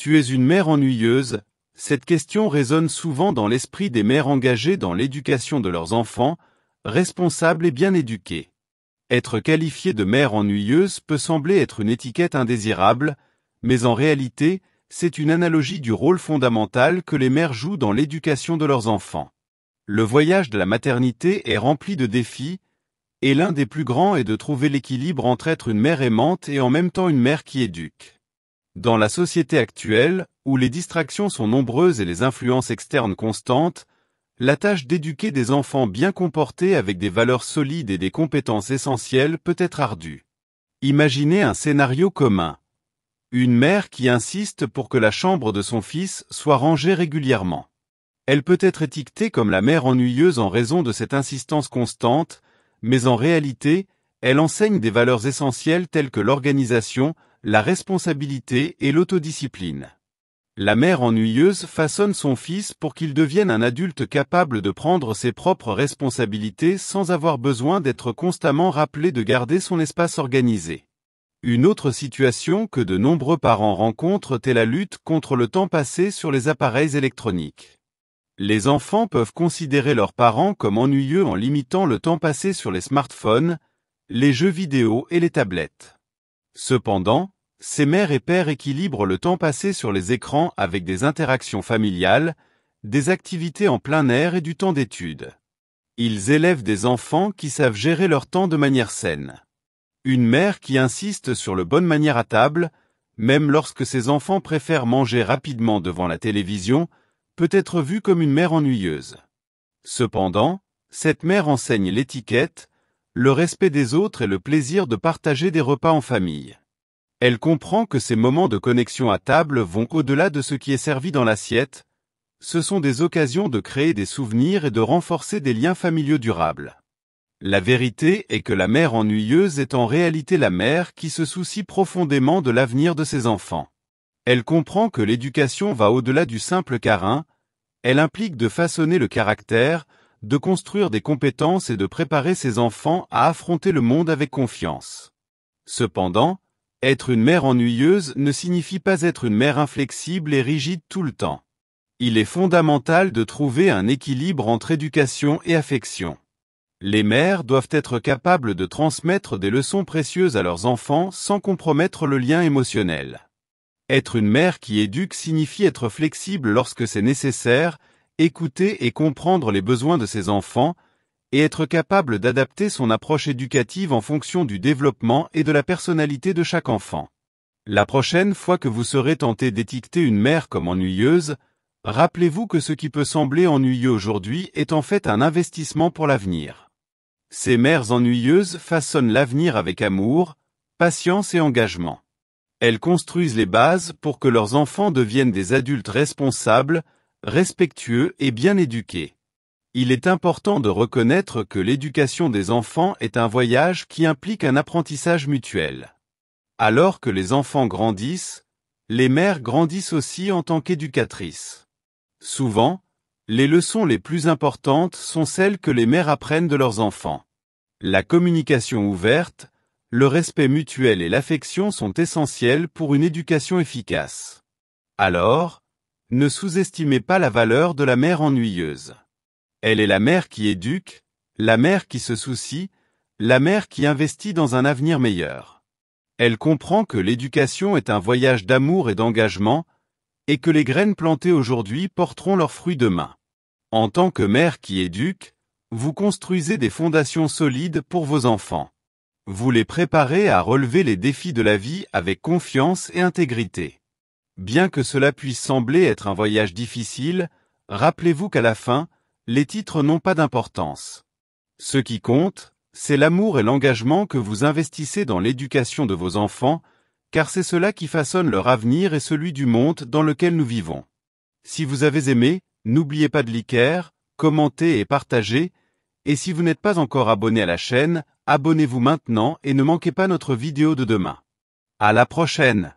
Tu es une mère ennuyeuse? Cette question résonne souvent dans l'esprit des mères engagées dans l'éducation de leurs enfants, responsables et bien éduquées. Être qualifiée de mère ennuyeuse peut sembler être une étiquette indésirable, mais en réalité, c'est une analogie du rôle fondamental que les mères jouent dans l'éducation de leurs enfants. Le voyage de la maternité est rempli de défis, et l'un des plus grands est de trouver l'équilibre entre être une mère aimante et en même temps une mère qui éduque. Dans la société actuelle, où les distractions sont nombreuses et les influences externes constantes, la tâche d'éduquer des enfants bien comportés avec des valeurs solides et des compétences essentielles peut être ardue. Imaginez un scénario commun. Une mère qui insiste pour que la chambre de son fils soit rangée régulièrement. Elle peut être étiquetée comme la mère ennuyeuse en raison de cette insistance constante, mais en réalité, elle enseigne des valeurs essentielles telles que l'organisation, la responsabilité et l'autodiscipline. La mère ennuyeuse façonne son fils pour qu'il devienne un adulte capable de prendre ses propres responsabilités sans avoir besoin d'être constamment rappelé de garder son espace organisé. Une autre situation que de nombreux parents rencontrent est la lutte contre le temps passé sur les appareils électroniques. Les enfants peuvent considérer leurs parents comme ennuyeux en limitant le temps passé sur les smartphones, les jeux vidéo et les tablettes. Cependant, ces mères et pères équilibrent le temps passé sur les écrans avec des interactions familiales, des activités en plein air et du temps d'études. Ils élèvent des enfants qui savent gérer leur temps de manière saine. Une mère qui insiste sur le bonne manière à table, même lorsque ses enfants préfèrent manger rapidement devant la télévision, peut être vue comme une mère ennuyeuse. Cependant, cette mère enseigne l'étiquette, le respect des autres et le plaisir de partager des repas en famille. Elle comprend que ces moments de connexion à table vont au-delà de ce qui est servi dans l'assiette, ce sont des occasions de créer des souvenirs et de renforcer des liens familiaux durables. La vérité est que la mère ennuyeuse est en réalité la mère qui se soucie profondément de l'avenir de ses enfants. Elle comprend que l'éducation va au-delà du simple câlin, elle implique de façonner le caractère, de construire des compétences et de préparer ses enfants à affronter le monde avec confiance. Cependant, être une mère ennuyeuse ne signifie pas être une mère inflexible et rigide tout le temps. Il est fondamental de trouver un équilibre entre éducation et affection. Les mères doivent être capables de transmettre des leçons précieuses à leurs enfants sans compromettre le lien émotionnel. Être une mère qui éduque signifie être flexible lorsque c'est nécessaire, écouter et comprendre les besoins de ses enfants, et être capable d'adapter son approche éducative en fonction du développement et de la personnalité de chaque enfant. La prochaine fois que vous serez tenté d'étiqueter une mère comme ennuyeuse, rappelez-vous que ce qui peut sembler ennuyeux aujourd'hui est en fait un investissement pour l'avenir. Ces mères ennuyeuses façonnent l'avenir avec amour, patience et engagement. Elles construisent les bases pour que leurs enfants deviennent des adultes responsables, respectueux et bien éduqués. Il est important de reconnaître que l'éducation des enfants est un voyage qui implique un apprentissage mutuel. Alors que les enfants grandissent, les mères grandissent aussi en tant qu'éducatrices. Souvent, les leçons les plus importantes sont celles que les mères apprennent de leurs enfants. La communication ouverte, le respect mutuel et l'affection sont essentiels pour une éducation efficace. Alors, ne sous-estimez pas la valeur de la mère ennuyeuse. Elle est la mère qui éduque, la mère qui se soucie, la mère qui investit dans un avenir meilleur. Elle comprend que l'éducation est un voyage d'amour et d'engagement, et que les graines plantées aujourd'hui porteront leurs fruits demain. En tant que mère qui éduque, vous construisez des fondations solides pour vos enfants. Vous les préparez à relever les défis de la vie avec confiance et intégrité. Bien que cela puisse sembler être un voyage difficile, rappelez-vous qu'à la fin, les titres n'ont pas d'importance. Ce qui compte, c'est l'amour et l'engagement que vous investissez dans l'éducation de vos enfants, car c'est cela qui façonne leur avenir et celui du monde dans lequel nous vivons. Si vous avez aimé, n'oubliez pas de liker, commenter et partager, et si vous n'êtes pas encore abonné à la chaîne, abonnez-vous maintenant et ne manquez pas notre vidéo de demain. À la prochaine!